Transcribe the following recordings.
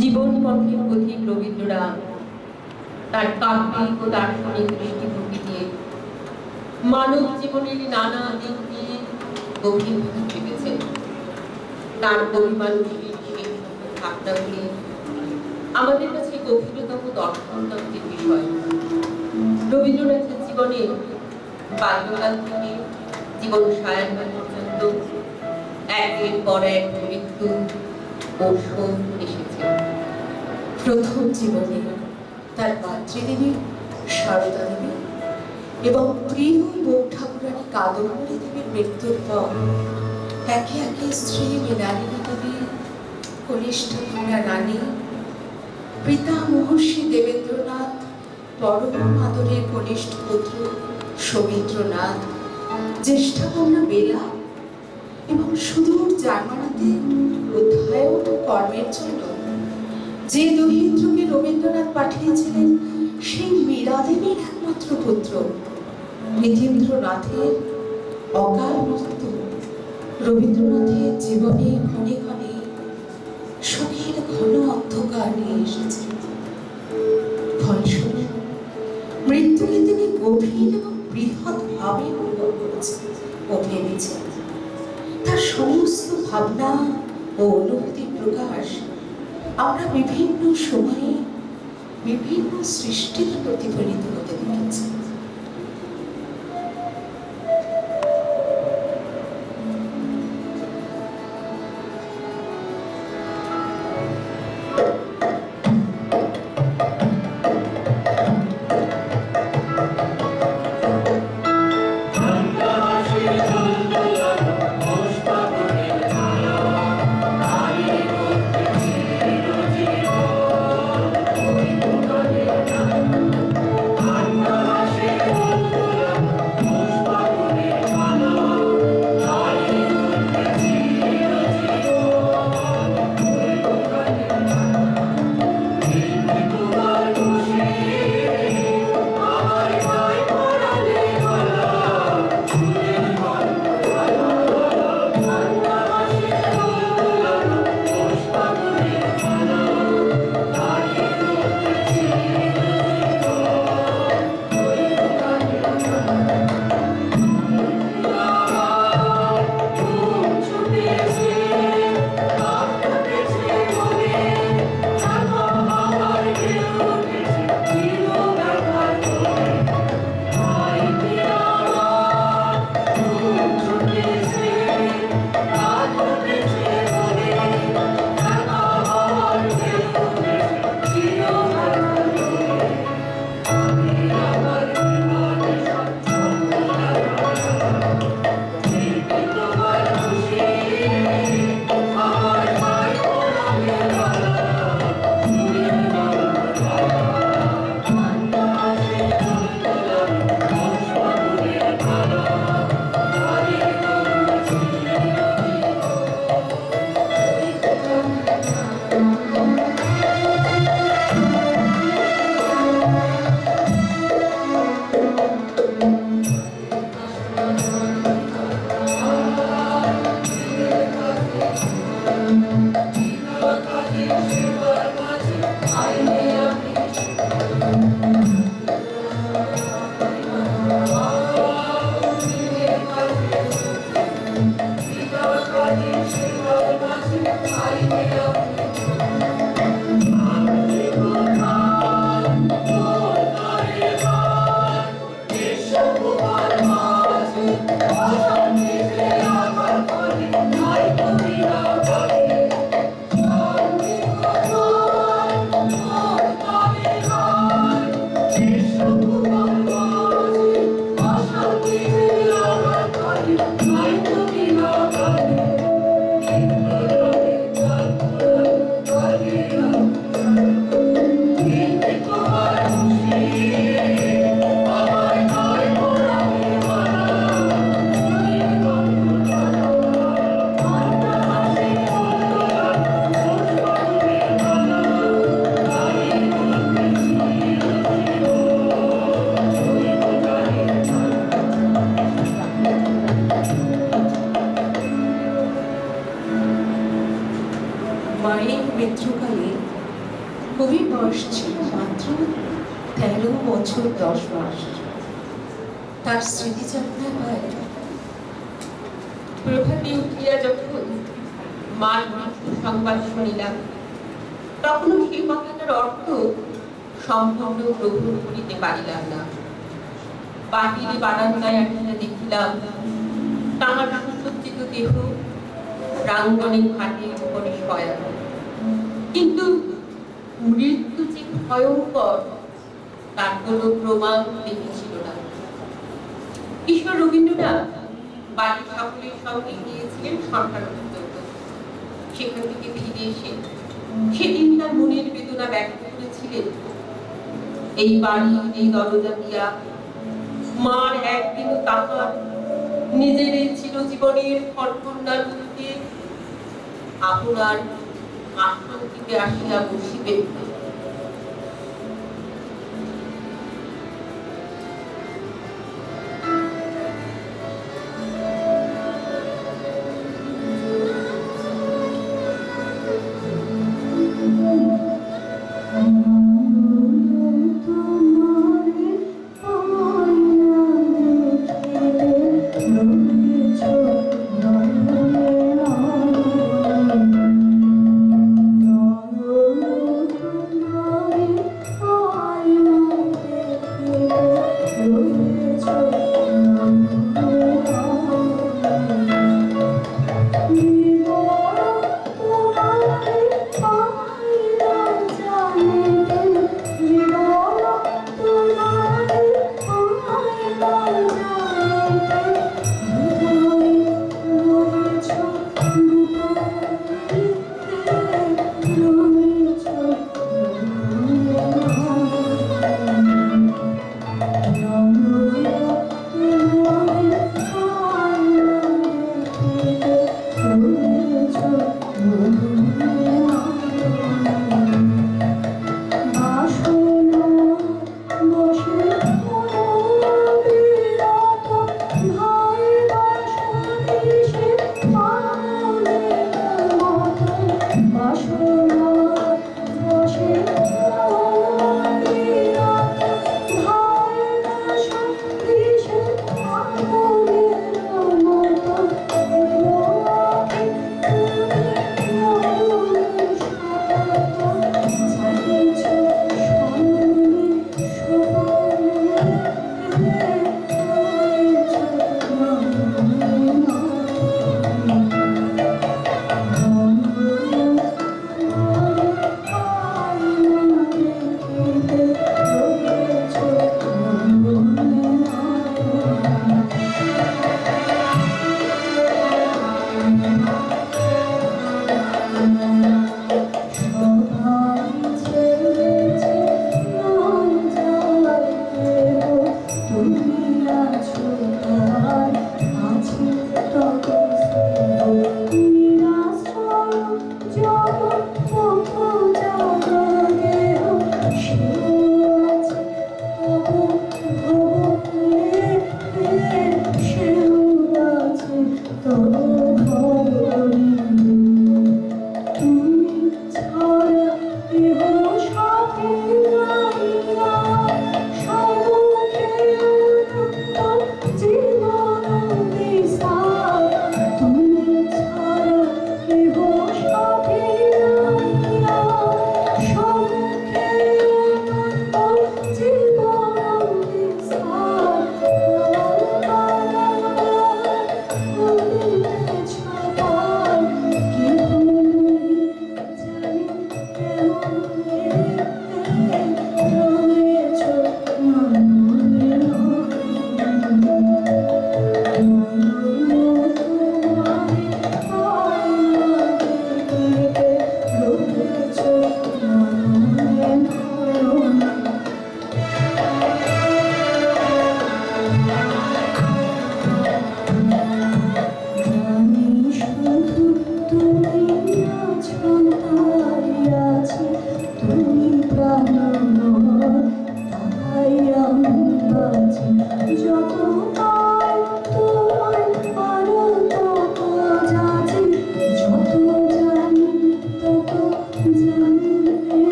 জীবন পথের পথিক রবীন্দ্রনাথ তার কাব্যিক ও দার্শনিক দৃষ্টিভঙ্গি দিয়ে মানব জীবনের নানা দিক নিয়ে গভীরভাবে ভেবেছেন। তার পরিমাণশীল সেই ভাবনাগুলি আমাদের কাছে গভীরতম দর্শনতত্ত্বের বিষয়। রবীন্দ্রনাথের জীবনে বাল্যকাল থেকে জীবন সায়ান্ন পর্যন্ত একের পর এক মৃত্যু ও শোক এসেছে। প্রথম জীবনে তার মাতৃদেবী সারদা দেবী এবং প্রিয় বউ ঠাকুরানী কাদম্বরী দেবীর মৃত্যুর পর একে একে স্ত্রী মৃণালিনী দেবী, কনিষ্ঠ কন্যা রানী, পিতা মহর্ষি দেবেন্দ্রনাথ, পরম আদরের কনিষ্ঠ পুত্র সৌমিত্রনাথ, জ্যেষ্ঠা কন্যা বেলা এবং সুদূর জার্মানিতে অধ্যয়ন ও কর্মের জন্য যে দহিন্দ্রকে রবীন্দ্রনাথ পাঠিয়েছিলেন সেই মীরা দেবীর একমাত্র পুত্র নীতিন্দ্রনাথের অকাল মৃত্যু রবীন্দ্রনাথের জীবনে ক্ষণে ক্ষণে শোকের ঘন অন্ধকার নিয়ে এসেছে। ফলস্বরূপ মৃত্যুকে তিনি গভীর এবং বৃহৎ ভাবে অনুভব করেছেন ও ভেবেছেন। তার সমস্ত ভাবনা ও অনুভূতি প্রকাশ আমরা বিভিন্ন সময়ে বিভিন্ন সৃষ্টির প্রতিফলিত হতে দেখেছি। মায়ের মৃত্যুকালে কবির বয়স ছিল মাত্র 13 বছর 10 মাস। তার স্মৃতিচারণা হয় প্রভাতে উঠিয়া যখন মার মৃত্যু সংবাদ শুনিলাম, তখনও সেই কথাটার অর্থ সম্পূর্ণ গ্রহণ করিতে পারিলাম না। বাহিরে বারান্দায় আসিয়া দেখিলাম তাহার সুসজ্জিত দেহ প্রাঙ্গণে খাটের উপরে শয়ান, কিন্তু মৃত্যু যে ভয়ঙ্কর তার কোনো প্রমাণ দেখেছিল না। কিশোর রবীন্দ্রনাথ বাড়ির সকলের সঙ্গে গিয়েছিলেন সরকারের জন্য। সেখান থেকে ফিরে এসে সেদিন তার মনের বেদনা ব্যক্ত করেছিলেন। এই বাড়ির এই দরজা দিয়া মার একদিনও তাহার নিজের এই চিরজীবনের ফটফন্ডার মধ্যে আপনার আসন থেকে আসিয়া বসিবে।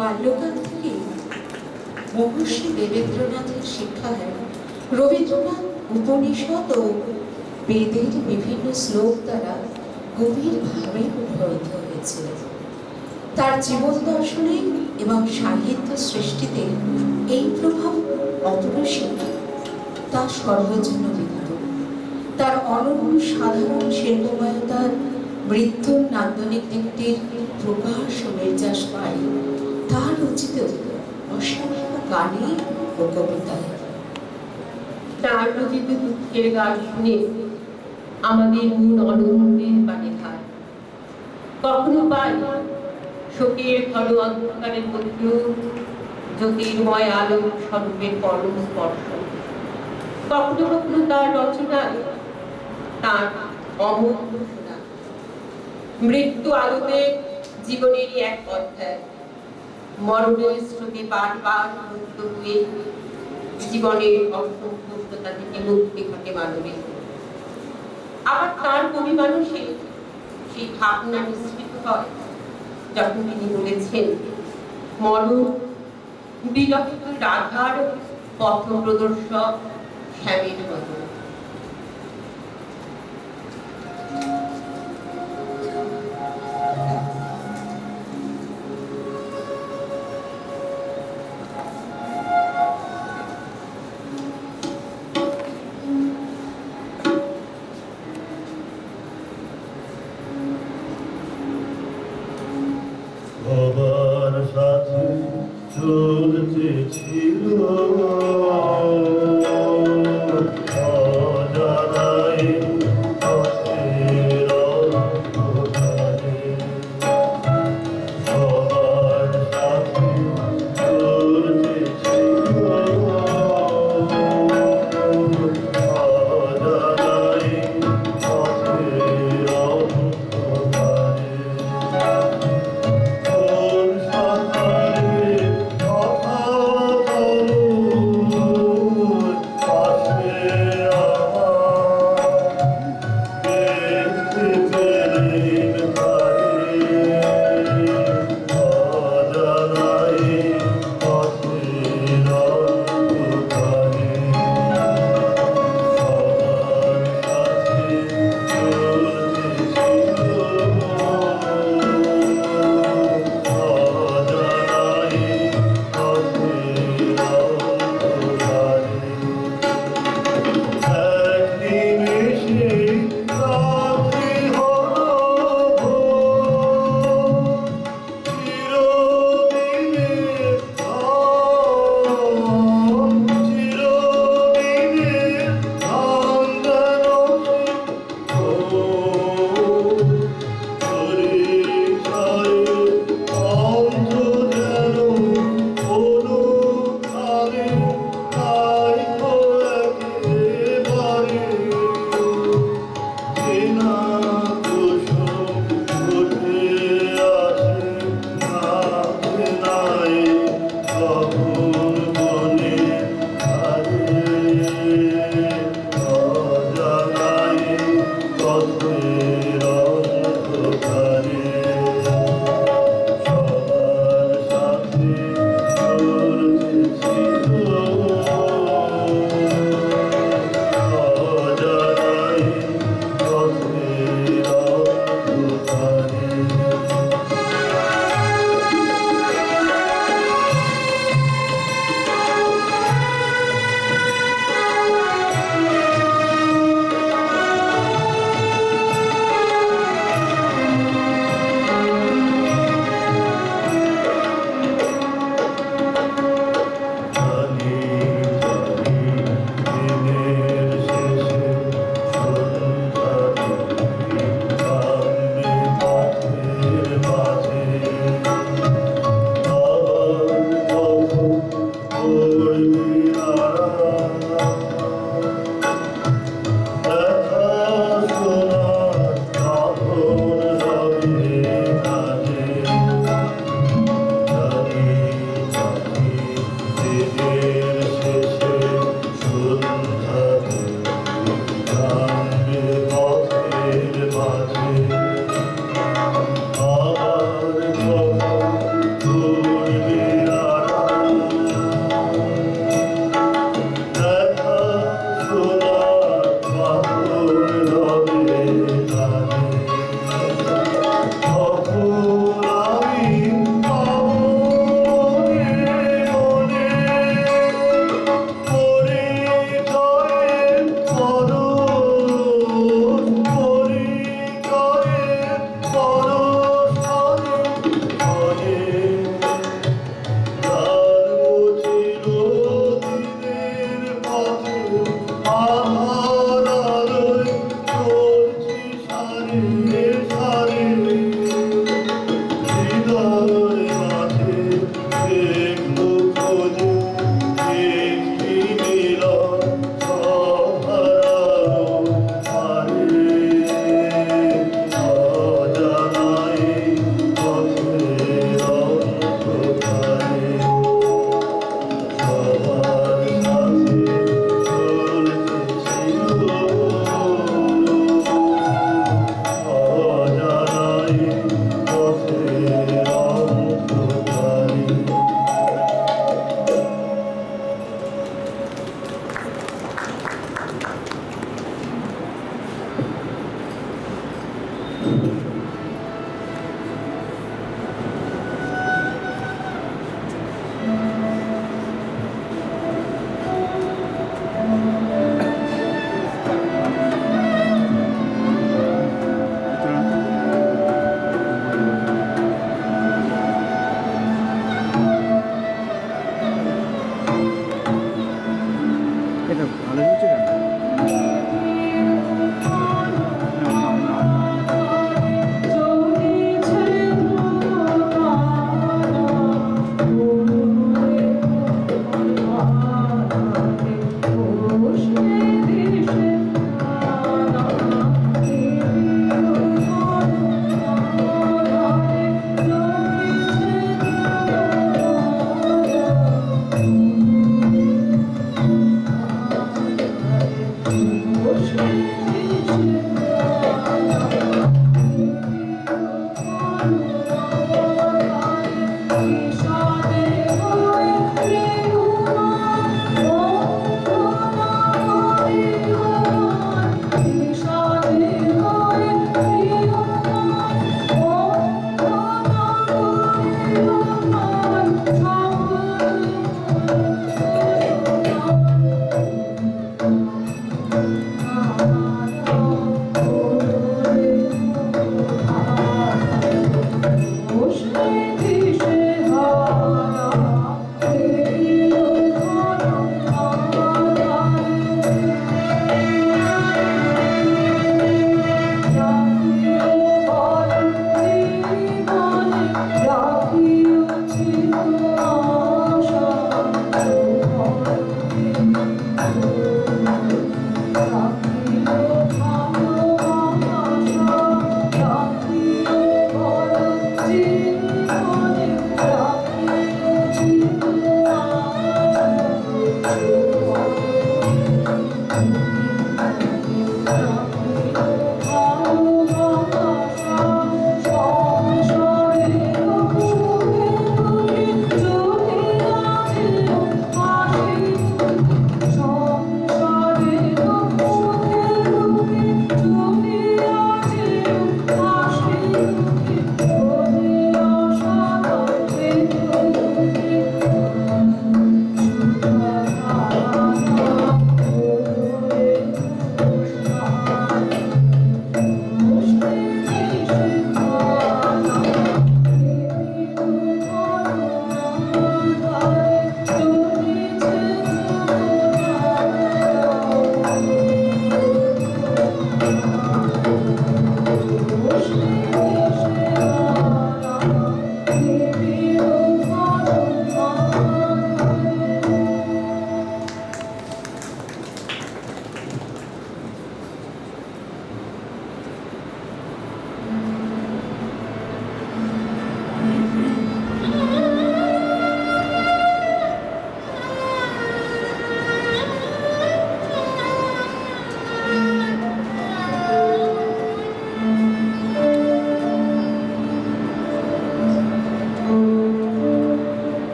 বাল্যকাল থেকে মহর্ষি দেবেন্দ্রনাথের শিক্ষায় রবীন্দ্রনাথ উপনিষদ ও বেদের বিভিন্ন শ্লোক দ্বারা গভীরভাবে প্রভাবিত হয়েছিলেন। তার জীবন দর্শনে এবং সাহিত্য সৃষ্টিতে এই প্রভাব অপরিসীম, তা সর্বজন্য বিদিত। তার অনন্য সাধারণ শিল্পময়তার মৃত্যুর নান্দনিক দিকটির প্রকাশ ও নির্যাস পায় তার রচিত অসংখ্য গানে ও কবিতায়। তার রচিত দুঃখের গান শুনে আমাদের মন আনন্দের বাণী খায়। কখনো পাই শোকের ঘন অন্ধকারের মধ্যেও জ্যোতির্ময় আলো স্বরূপের পরম স্পর্শ। কখনো কখনো তার রচনায় তার অমর ঘোষণা, মৃত্যু আলোতে জীবনেরই এক অধ্যায়। মরণের স্রোতে বারবার মুক্ত হয়ে জীবনের অসম্পূর্ণতা থেকে মুক্তি ঘটে মানবে। আবার তার কবি মানুষে সেই ভাবনা নিঃসৃত হয় যখন তিনি বলেছেন, মরণ বিলক্ষিত রাধার পথ প্রদর্শক শ্যামের মতো। সবার সাথে চলতে ছিল